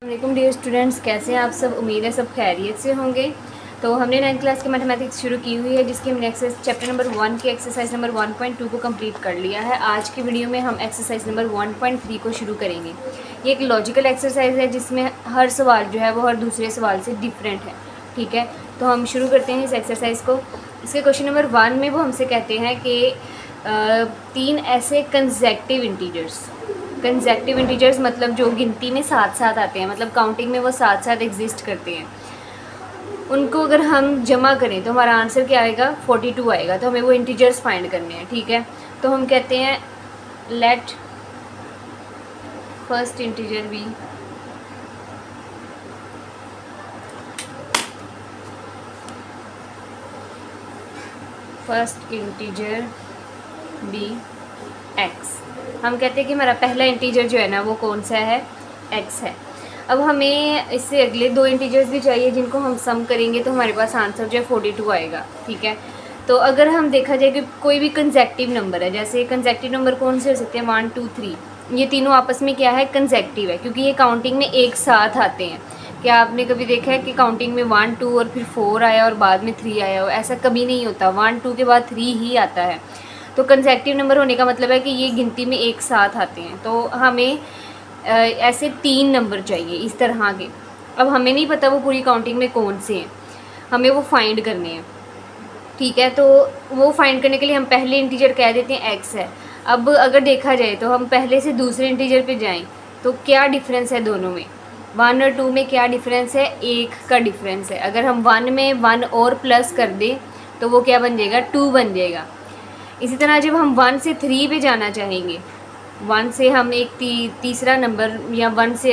वालेकुम dear students, कैसे हैं आप सब। उम्मीद है सब खैरियत से होंगे। तो हमने 9th क्लास की मैथमेटिक्स शुरू की हुई है, जिसकी हमने चैप्टर नंबर 1 की एक्सरसाइज नंबर 1.2 को कंप्लीट कर लिया है। आज की वीडियो में हम एक्सरसाइज नंबर 1.3 को शुरू करेंगे। ये एक लॉजिकल एक्सरसाइज है जिसमें हर सवाल जो है वो हर दूसरे सवाल से डिफरेंट है। ठीक है, तो हम शुरू करते हैं इस एक्सरसाइज को। इसके क्वेश्चन नंबर 1 में वो हमसे कहते हैं कि 3 ऐसे कंसेक्टिव इंटीजर्स मतलब जो गिनती में साथ साथ आते हैं, मतलब काउंटिंग में वो साथ साथ एग्जिस्ट करते हैं, उनको अगर हम जमा करें तो हमारा आंसर क्या आएगा, 42 आएगा। तो हमें वो इंटीजर्स फाइंड करने हैं। ठीक है, तो हम कहते हैं let first integer be x. हम कहते हैं कि हमारा पहला इंटीजर जो है ना वो कौन सा है, एक्स है। अब हमें इससे अगले 2 इंटीजर्स भी चाहिए जिनको हम सम करेंगे तो हमारे पास आंसर जो है 42 आएगा। ठीक है, तो अगर हम देखा जाए कि कोई भी कंसेक्टिव नंबर है, जैसे कंसेक्टिव नंबर कौन से हो सकते हैं, 1 2 3, ये तीनों आपस में क्या है, कंसेक्टिव है, क्योंकि ये काउंटिंग में एक साथ आते हैं। क्या आपने कभी देखा है कि काउंटिंग में 1 2 और फिर 4 आया और बाद में 3 आया हो? ऐसा कभी नहीं होता, 1 2 के बाद 3 ही आता है। तो कंसेक्टिव नंबर होने का मतलब है कि ये गिनती में एक साथ आते हैं। तो हमें ऐसे 3 नंबर चाहिए इस तरह के। अब हमें नहीं पता वो पूरी काउंटिंग में कौन से हैं, हमें वो फाइंड करने हैं। ठीक है, तो वो फाइंड करने के लिए हम पहले इंटीजर कह देते हैं एक्स है। अब अगर देखा जाए तो हम पहले से दूसरे इंटीजर पे जाएं तो क्या डिफरेंस है दोनों में, 1 और 2 में क्या डिफरेंस है, 1 का डिफरेंस है। अगर हम 1 में 1 और प्लस कर दें तो वो क्या बन जाएगा, 2 बन जाएगा। इसी तरह जब हम 1 से 3 पे जाना चाहेंगे, 1 से हम एक तीसरा नंबर या 1 से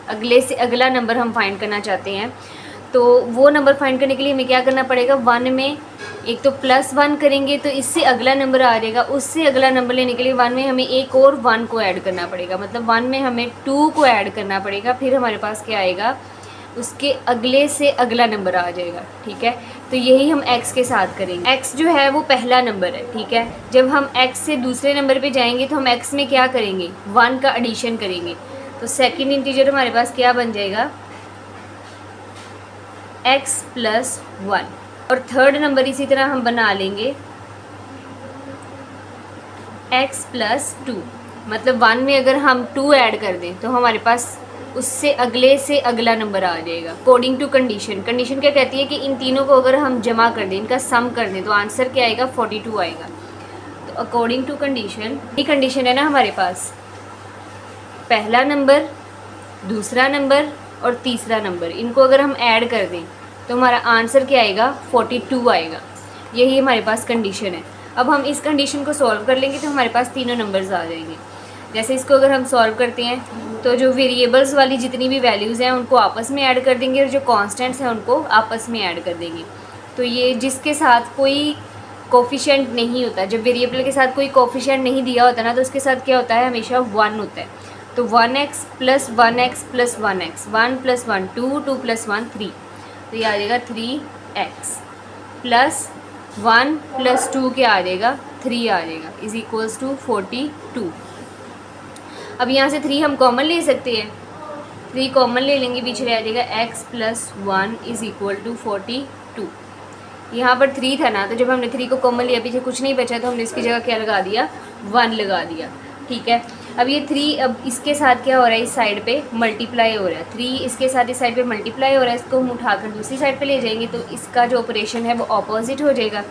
अगले से अगला नंबर हम फाइंड करना चाहते हैं, तो वो नंबर फाइंड करने के लिए हमें क्या करना पड़ेगा, 1 में एक तो +1 करेंगे तो इससे अगला नंबर आ जाएगा। उससे अगला नंबर लेने के लिए 1 में हमें एक और 1 को ऐड करना पड़ेगा, मतलब 1 में हमें 2 को ऐड करना पड़ेगा। फिर हमारे पास क्या आएगा, उसके अगले से अगला नंबर आ जाएगा। ठीक है, तो यही हम x के साथ करेंगे। x जो है वो पहला नंबर है। ठीक है, जब हम x से दूसरे नंबर पे जाएंगे तो हम x में क्या करेंगे, 1 का एडिशन करेंगे। तो सेकंड इंटीजर हमारे पास क्या बन जाएगा, x + 1। और थर्ड नंबर इसी तरह हम बना लेंगे x + 2। मतलब 1 में अगर हम 2 ऐड कर दें तो हमारे पास उससे अगले से अगला नंबर आ जाएगा। अकॉर्डिंग टू कंडीशन, कंडीशन क्या कहती है कि इन तीनों को अगर हम जमा कर दें, इनका सम कर दें, तो आंसर क्या आएगा, 42 आएगा। तो अकॉर्डिंग टू कंडीशन, ये कंडीशन है ना हमारे पास, पहला नंबर, दूसरा नंबर और तीसरा नंबर, इनको अगर हम ऐड कर दें तो हमारा आंसर क्या आएगा, 42 आएगा। यही हमारे पास कंडीशन है। अब हम इस कंडीशन को सॉल्व कर लेंगे तो हमारे पास तीनों नंबर्स आ जाएंगे। जैसे इसको अगर हम सॉल्व करते हैं तो जो वेरिएबल्स वाली जितनी भी वैल्यूज़ हैं उनको आपस में ऐड कर देंगे और जो कांस्टेंट्स हैं उनको आपस में ऐड कर देंगे। तो ये जिसके साथ कोई कोफिशिएंट नहीं होता, जब वेरिएबल के साथ कोई कोफिशिएंट नहीं दिया होता ना, तो उसके साथ क्या होता है, हमेशा 1 होता है। तो 1x + 1x + 1x, 1 + 1 2, 2 + 1 3, तो ये आ जाएगा 3x + 1 + 2 क्या आ जाएगा, 3 आ जाएगा, = 42। अब यहाँ से 3 हम कॉमन ले सकते हैं, 3 कॉमन ले लेंगे, पीछे रह जाएगा x + 1 = 42। यहाँ पर 3 था ना, तो जब हमने 3 को कॉमन लिया, पीछे कुछ नहीं बचा, तो हमने इसकी जगह क्या लगा दिया, 1 लगा दिया। ठीक है, अब ये 3 अब इसके साथ क्या हो रहा है, इस साइड पे मल्टीप्लाई हो रहा है, 3 इसके साथ इस साइड पे मल्टीप्लाई हो रहा है। इसको हम उठाकर दूसरी साइड पे ले जाएंगे तो इसका जो ऑपरेशन है वो ऑपोजिट हो जाएगा।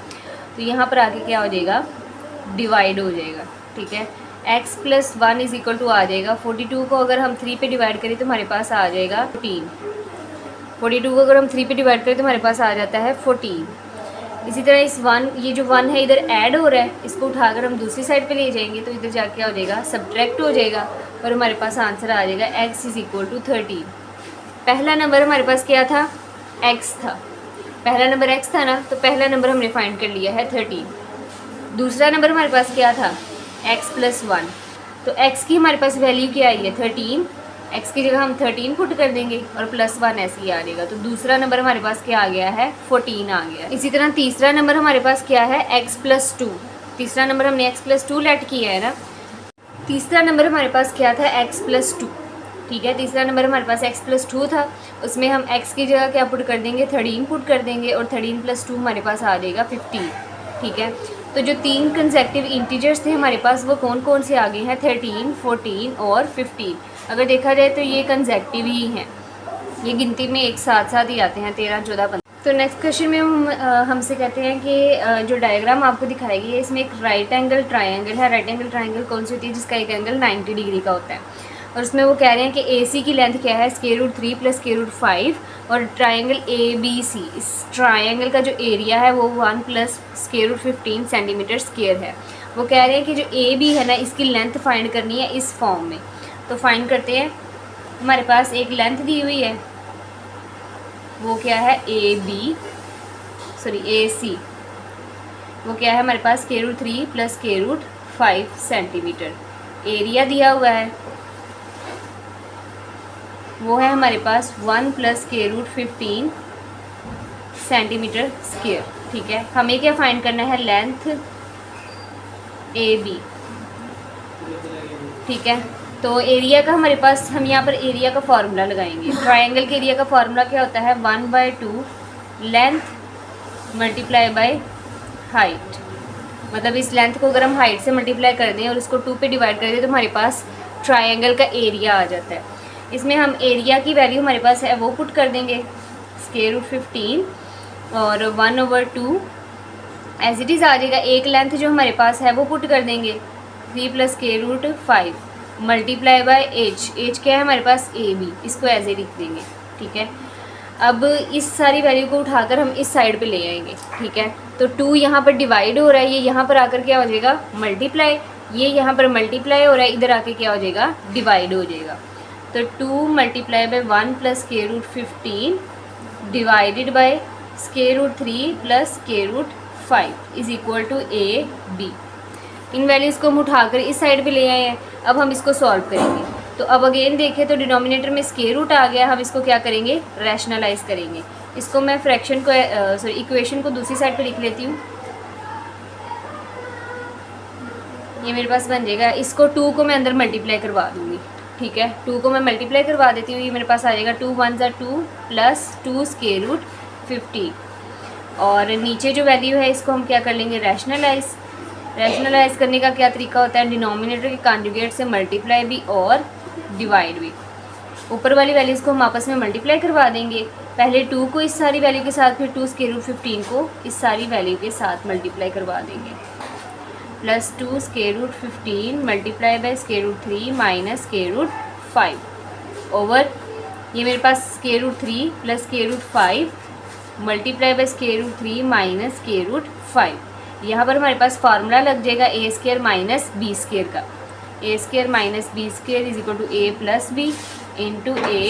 तो यहाँ पर आके क्या हो जाएगा, डिवाइड हो जाएगा। ठीक है, x + 1 = आ जाएगा 42 को अगर हम 3 पे डिवाइड करें तो हमारे पास आ जाएगा 14। 42 को अगर हम 3 पे डिवाइड करें तो हमारे पास आ जाता है 14। इसी तरह इस 1, ये जो 1 है इधर ऐड हो रहा है, इसको उठाकर हम दूसरी साइड पे ले जाएंगे तो इधर जाके क्या हो जाएगा, सब्ट्रैक्ट हो जाएगा और हमारे पास आंसर आ जाएगा x = 13। पहला नंबर हमारे पास क्या था, x था, पहला नंबर x था ना, तो पहला नंबर हमने फाइंड कर लिया है 13। दूसरा नंबर हमारे पास क्या था, x + 1, तो x की हमारे पास वैल्यू क्या आई है, 13। x की जगह हम 13 पुट कर देंगे और +1 ऐसे ही आ जाएगा। तो दूसरा नंबर हमारे पास क्या आ गया है, 14 आ गया। इसी तरह तीसरा नंबर हमारे पास क्या है, x + 2। तीसरा नंबर हमने x + 2 लेट किया है ना। तीसरा नंबर हमारे पास क्या था, x + 2। ठीक है। तीसरा नंबर हमारे पास x+2 था, उसमें हम x की जगह क्या पुट कर देंगे, 13 पुट कर देंगे और 13+2 हमारे पास आ जाएगा 15। ठीक है, तो जो 3 कंसेक्टिव इंटीजर्स थे हमारे पास वो कौन कौन से आ गए हैं, 13, 14 और 15। अगर देखा जाए तो ये कंसेक्टिव ही हैं, ये गिनती में एक साथ साथ ही आते हैं, 13, 14, 15। तो नेक्स्ट क्वेश्चन में हम हमसे कहते हैं कि जो डायग्राम आपको दिखाई गई है इसमें एक राइट एंगल ट्रायंगल है। राइट एंगल ट्रायंगल कौन सी होती है, जिसका एक एंगल 90 डिग्री का होता है, और उसमें वो कह रहे हैं कि AC की लेंथ क्या है, √3 + √5, और ट्रायंगल ABC, इस ट्रायंगल का जो एरिया है वो 1 + √15 सेंटीमीटर स्क्वायर है। वो कह रहे हैं कि जो AB है ना, इसकी लेंथ फाइंड करनी है इस फॉर्म में। तो फाइंड करते हैं। हमारे पास एक लेंथ दी हुई है, वो क्या है, AC, वो क्या है हमारे पास, √3 + √5 सेंटीमीटर। एरिया दिया हुआ है वो है हमारे पास 1 + √15 सेंटीमीटर स्क्वायर। ठीक है, हमें क्या फाइंड करना है, लेंथ AB। ठीक है, तो एरिया का हमारे पास, हम यहाँ पर एरिया का फार्मूला लगाएंगे। ट्रायंगल के एरिया का फार्मूला क्या होता है, 1/2 लेंथ × हाइट। मतलब इस लेंथ को अगर हम हाइट से मल्टीप्लाई कर दें और इसको 2 पे डिवाइड कर दें तो हमारे पास ट्रायंगल का एरिया आ जाता है। इसमें हम एरिया की वैल्यू हमारे पास है वो पुट कर देंगे, √15 और 1/2 एज इट इज़ आ जाएगा। एक लेंथ जो हमारे पास है वो पुट कर देंगे, 3 + √5 × एच क्या है हमारे पास, AB, इसको ऐसे ही लिख देंगे। ठीक है, अब इस सारी वैल्यू को उठाकर हम इस साइड पे ले आएंगे। ठीक है, तो 2 यहाँ पर डिवाइड हो रहा है, ये यहाँ पर आकर क्या हो जाएगा, मल्टीप्लाई। ये यहाँ पर मल्टीप्लाई हो रहा है, इधर आके क्या हो जाएगा, डिवाइड हो जाएगा। तो 2 × 1 + √15 divided by √3 + √5 is equal to AB। इन वैल्यूज़ को हम उठाकर इस साइड पे ले आए हैं। अब हम इसको सॉल्व करेंगे। तो अब अगेन देखें तो डिनोमिनेटर में स्क्वायर रूट आ गया, हम इसको क्या करेंगे, रैशनलाइज करेंगे। इसको मैं फ्रैक्शन को इक्वेशन को दूसरी साइड पे लिख लेती हूँ। ये मेरे पास बन जाएगा, इसको 2 को मैं अंदर मल्टीप्लाई करवा दूँगी। ठीक है, 2 को मैं मल्टीप्लाई करवा देती हूँ, ये मेरे पास आ जाएगा 2 × 1 = 2 + 2 √15, और नीचे जो वैल्यू है इसको हम क्या कर लेंगे, रैशनलाइज करने का क्या तरीका होता है, डिनोमिनेटर के कॉन्जुगेट से मल्टीप्लाई भी और डिवाइड भी। ऊपर वाली वैल्यूज़ को हम आपस में मल्टीप्लाई करवा देंगे, पहले 2 को इस सारी वैल्यू के साथ, फिर 2 √15 को इस सारी वैल्यू के साथ मल्टीप्लाई करवा देंगे, +2 √15 × √3 - √5 ये मेरे पास √3 + √5 × √3 - यहाँ पर हमारे पास फार्मूला लग जाएगा A² - B² का। A² - B² is equal to A + B × A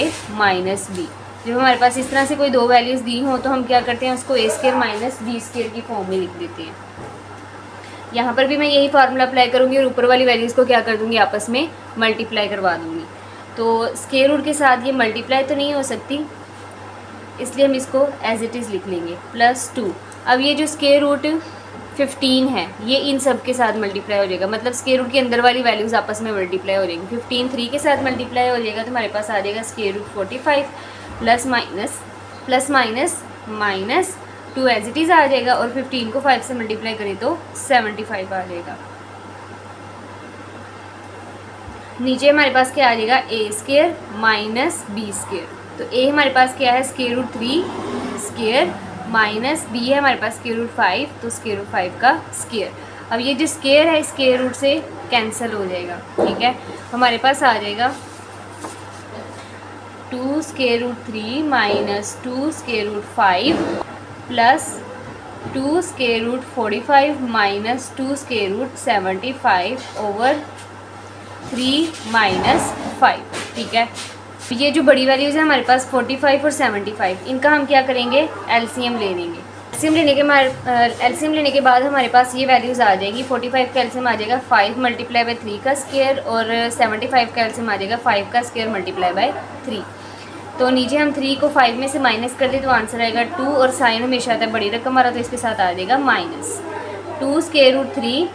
- B। जब हमारे पास इस तरह से कोई दो वैल्यूज़ दी हों तो हम क्या करते हैं, उसको A² - B² की फॉर्म में लिख देते हैं। यहाँ पर भी मैं यही फार्मूला अप्लाई करूँगी और ऊपर वाली वैल्यूज़ को क्या कर दूँगी, आपस में मल्टीप्लाई करवा दूँगी। तो स्क्वायर रूट के साथ ये मल्टीप्लाई तो नहीं हो सकती, इसलिए हम इसको एज इट इज़ लिख लेंगे, +2। अब ये जो स्क्वायर रूट 15 है ये इन सब के साथ मल्टीप्लाई हो जाएगा, मतलब स्क्वायर रूट के अंदर वाली वैल्यूज़ आपस में मल्टीप्लाई हो जाएंगी। 15 3 के साथ मल्टीप्लाई हो जाएगा तो हमारे पास आ जाएगा √45 ± -2 एज इट इज़ आ जाएगा, और 15 को 5 से मल्टीप्लाई करें तो 75 आ जाएगा। नीचे हमारे पास क्या आ जाएगा, A² - B²। तो A हमारे पास क्या है, √3² माइनस B है हमारे पास √5, तो √5 का स्क्वायर। अब ये जो स्क्वायर है स्क्वायर रूट से कैंसिल हो जाएगा। ठीक है, हमारे पास आ जाएगा 2√3 minus 2√5 plus 2√45 minus 2√75 over 3 minus 5। ठीक है, ये जो बड़ी वैल्यूज़ है हमारे पास 45 और 75, इनका हम क्या करेंगे, एलसीएम ले लेंगे। एलसीएम लेने के बाद हमारे पास ये वैल्यूज़ आ जाएंगी। 45 का एलसीएम आ जाएगा 5 × 3 का स्क्वायर, और 75 का एलसीएम आ जाएगा 5 का स्क्वायर × 3। तो नीचे हम 3 को 5 में से माइनस कर दें तो आंसर आएगा 2, और साइन हमेशा आता है बड़ी रकम आ रहा, तो इसके साथ आ जाएगा -2√3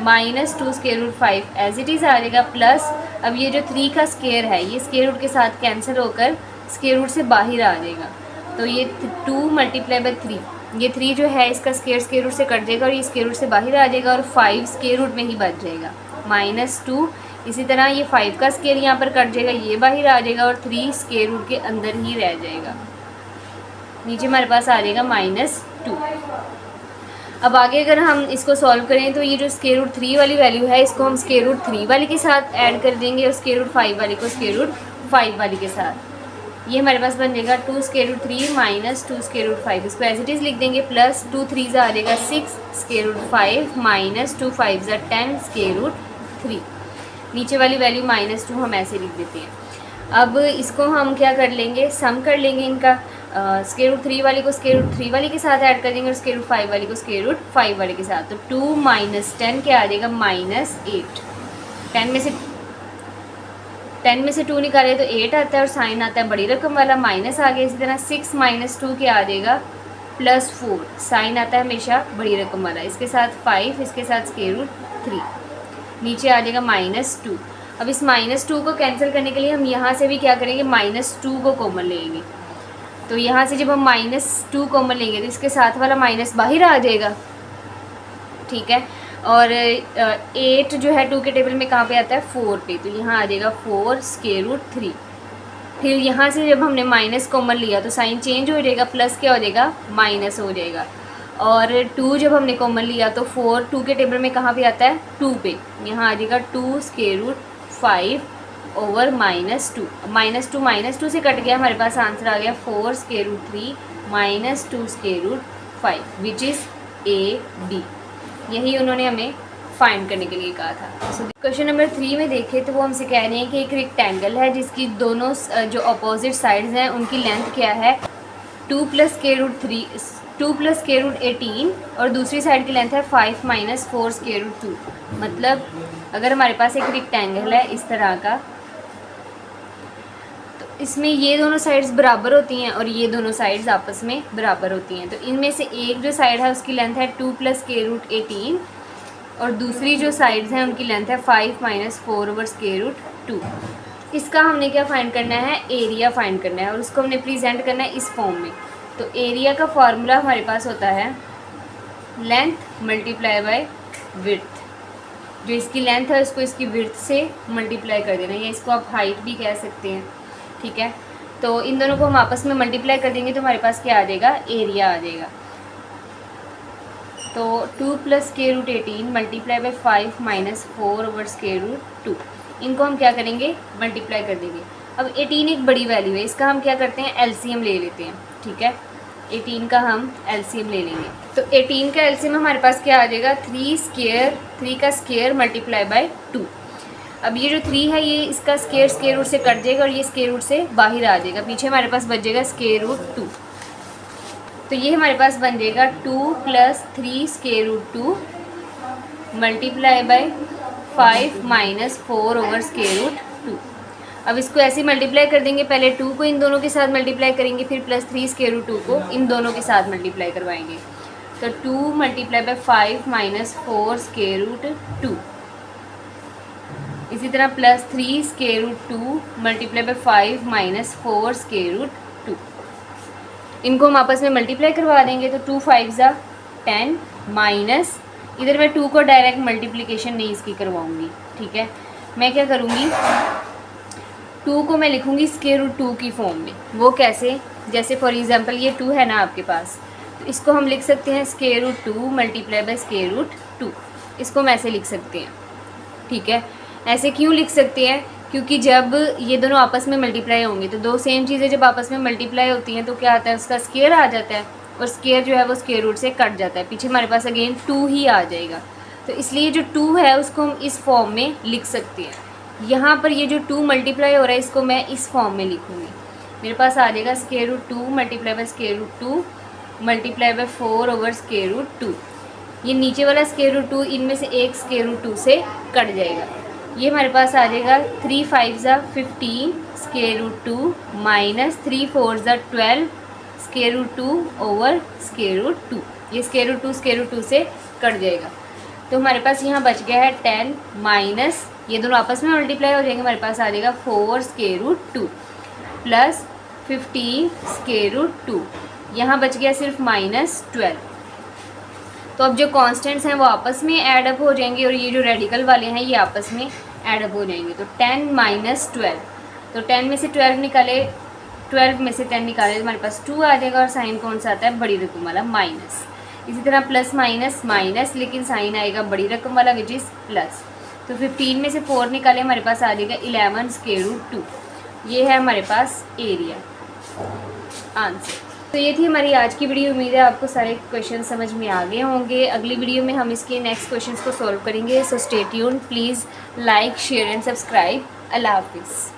माइनस 2√5 एज इट इज़ आ जाएगा, प्लस अब ये जो 3 का स्क्वायर है ये स्क्वायर रूट के साथ कैंसिल होकर स्क्वायर रूट से बाहर आ जाएगा। तो ये 2 मल्टीप्लाई बाई 3, ये 3 जो है इसका स्क्वायर रूट से कट जाएगा और ये स्क्वायर रूट से बाहर आ जाएगा और 5 स्क्वायर रूट में ही बच जाएगा -2। इसी तरह ये 5 का स्क्वायर यहाँ पर कट जाएगा, ये बाहर आ जाएगा और 3 स्क्वायर रूट के अंदर ही रह जाएगा। नीचे हमारे पास आ जाएगा -2। अब आगे अगर हम इसको सॉल्व करें तो ये जो स्क्वायर रूट 3 वाली वैल्यू है इसको हम स्क्वायर रूट 3 वाले के साथ ऐड कर देंगे और स्क्वायर रूट 5 वाले को स्क्वायर रूट 5 वाले के साथ। ये हमारे पास बन जाएगा 2 square root 3 minus 2 square root 5। इसको एज इट इज़ लिख देंगे प्लस 2 3 आ जाएगा 6 square root 5 minus 2 5 10 square root 3। नीचे वाली वैल्यू -2 हम ऐसे लिख देते हैं। अब इसको हम क्या कर लेंगे, सम कर लेंगे इनका। स्क्वायर रूट 3 वाली को स्क्वायर रूट 3 वाली के साथ ऐड कर देंगे और स्क्वायर रूट 5 वाली को स्क्वायर रूट 5 वाले के साथ। तो 2 माइनस 10 क्या आ जाएगा -8। 10 में से 2 निकाले तो 8 आता है और साइन आता है बड़ी रकम वाला माइनस आ गया। इसी तरह 6 माइनस 2 क्या आ जाएगा +4, साइन आता है हमेशा बड़ी रकम वाला। इसके साथ 5, इसके साथ स्क्वायर रूट 3, नीचे आ जाएगा -2। अब इस -2 को कैंसिल करने के लिए हम यहाँ से भी क्या करेंगे, -2 को कॉमन लेंगे। तो यहाँ से जब हम -2 कॉमन लेंगे तो इसके साथ वाला माइनस बाहर आ जाएगा, ठीक है। और 8 जो है 2 के टेबल में कहाँ पे आता है 4 पे, तो यहाँ आ जाएगा 4 स्क्वायर रूट 3। फिर यहाँ से जब हमने माइनस कॉमन लिया तो साइन चेंज हो जाएगा, प्लस क्या हो जाएगा माइनस हो जाएगा। और 2 जब हमने कॉमन लिया तो 4 2 के टेबल में कहाँ पे आता है 2 पे, यहाँ आ जाएगा 2 स्क्वायर रूट 5 ओवर -2 -2 से कट गया, हमारे पास आंसर आ गया 4 square root 3 -2 square root 5 which is AB। यही उन्होंने हमें फाइंड करने के लिए कहा था। सो क्वेश्चन नंबर 3 में देखें तो वो हमसे कह रहे हैं कि एक रेक्टेंगल है जिसकी दोनों जो अपोजिट साइड्स हैं उनकी लेंथ क्या है 2 + स्क्वायर रूट 18 और दूसरी साइड की लेंथ है 5 - 4 स्क्वायर रूट 2। मतलब अगर हमारे पास एक रेक्टेंगल है इस तरह का, तो इसमें ये दोनों साइड्स बराबर होती हैं और ये दोनों साइड्स आपस में बराबर होती हैं। तो इनमें से एक जो साइड है उसकी लेंथ है 2 + स्क्वायर रूट 18 और दूसरी जो साइड्स हैं उनकी लेंथ है 5 - 4 ओवर स्क्वायर रूट 2। इसका हमने क्या फाइंड करना है, एरिया फाइंड करना है और उसको हमने प्रेजेंट करना है इस फॉर्म में। तो एरिया का फार्मूला हमारे पास होता है लेंथ मल्टीप्लाई बाय विड्थ। जो इसकी लेंथ है उसको इसकी विड्थ से मल्टीप्लाई कर देना, या इसको आप हाइट भी कह सकते हैं, ठीक है। तो इन दोनों को हम आपस में मल्टीप्लाई कर देंगे तो हमारे पास क्या आ जाएगा, एरिया आ जाएगा। तो 2 + square root 18 multiply by 5 - 4 over square root 2, इनको हम क्या करेंगे मल्टीप्लाई कर देंगे। अब 18 एक बड़ी वैल्यू है, इसका हम क्या करते हैं एलसीएम ले लेते हैं, ठीक है। 18 का हम एलसीएम ले लेंगे। तो 18 का एलसीएम हमारे पास क्या आ जाएगा 3 का स्क्वायर मल्टीप्लाई बाय 2। अब ये जो 3 है ये इसका स्क्वायर रूट से कट जाएगा और ये स्क्वायर रूट से बाहर आ जाएगा, पीछे हमारे पास बच जाएगा स्क्वायर रूट 2। तो ये हमारे पास बन जाएगा 2 + 3 square root 2 multiply by 5 - 4 over square root 2। अब इसको ऐसे मल्टीप्लाई कर देंगे, पहले 2 को इन दोनों के साथ मल्टीप्लाई करेंगे, फिर +3 स्क्वायर रूट 2 को इन दोनों के साथ मल्टीप्लाई करवाएंगे। तो 2 मल्टीप्लाई बाय 5 - 4 स्क्वायर रूट 2, इसी तरह +3 square root 2 multiply by 5 - 4 square root 2। इनको हम आपस में मल्टीप्लाई करवा देंगे तो 2 5 10 माइनस, इधर मैं 2 को डायरेक्ट मल्टीप्लिकेशन नहीं इसकी करवाऊंगी, ठीक है। मैं क्या करूँगी 2 को मैं लिखूँगी स्क्वायर रूट 2 की फॉर्म में। वो कैसे, जैसे फॉर एग्जांपल ये 2 है ना आपके पास, तो इसको हम लिख सकते हैं square root 2 multiply by square root 2। इसको हम ऐसे लिख सकते हैं, ठीक है। ऐसे क्यों लिख सकते हैं, क्योंकि जब ये दोनों आपस में मल्टीप्लाई होंगे तो दो सेम चीज़ें जब आपस में मल्टीप्लाई होती हैं तो क्या आता है उसका स्क्वायर आ जाता है और स्क्वायर जो है वो स्क्वायर रूट से कट जाता है, पीछे हमारे पास अगेन 2 ही आ जाएगा। तो इसलिए जो 2 है उसको हम इस फॉर्म में लिख सकते हैं। यहाँ पर ये जो 2 मल्टीप्लाई हो रहा है इसको मैं इस फॉर्म में लिखूँगी। मेरे पास आ जाएगा square root 2 multiply by square root 2 multiply by 4 over square root 2। ये नीचे वाला स्क्वायर रूट 2 इनमें से एक स्क्वायर रूट 2 से कट जाएगा। ये हमारे पास आ जाएगा 3 5 15 square root 2 minus 3 4 12 square root 2 over square root 2। ये स्क्वायर रूट 2 से कट जाएगा। तो हमारे पास यहाँ बच गया है 10 माइनस ये दोनों आपस में मल्टीप्लाई हो जाएंगे, हमारे पास आ जाएगा 4 square root 2 plus 15 square root 2, यहाँ बच गया सिर्फ -12। तो अब जो कांस्टेंट्स हैं वो आपस में ऐड अप हो जाएंगे और ये जो रेडिकल वाले हैं ये आपस में ऐड अप हो जाएंगे। तो 10 - 12, तो 10 में से 12 निकाले, 12 में से 10 निकाले तो हमारे पास 2 आ जाएगा और साइन कौन सा आता है, बड़ी रकम वाला माइनस। इसी तरह प्लस माइनस माइनस, लेकिन साइन आएगा बड़ी रकम वाला विच इज़ प्लस। तो 15 में से 4 निकाले, हमारे पास आ जाएगा 11 स्क्वायर रूट 2। ये है हमारे पास एरिया आंसर। तो ये थी हमारी आज की वीडियो। उम्मीद है आपको सारे क्वेश्चन समझ में आ गए होंगे। अगली वीडियो में हम इसके नेक्स्ट क्वेश्चंस को सॉल्व करेंगे। So stay tuned, please like share and subscribe. अल्लाह हाफिज़।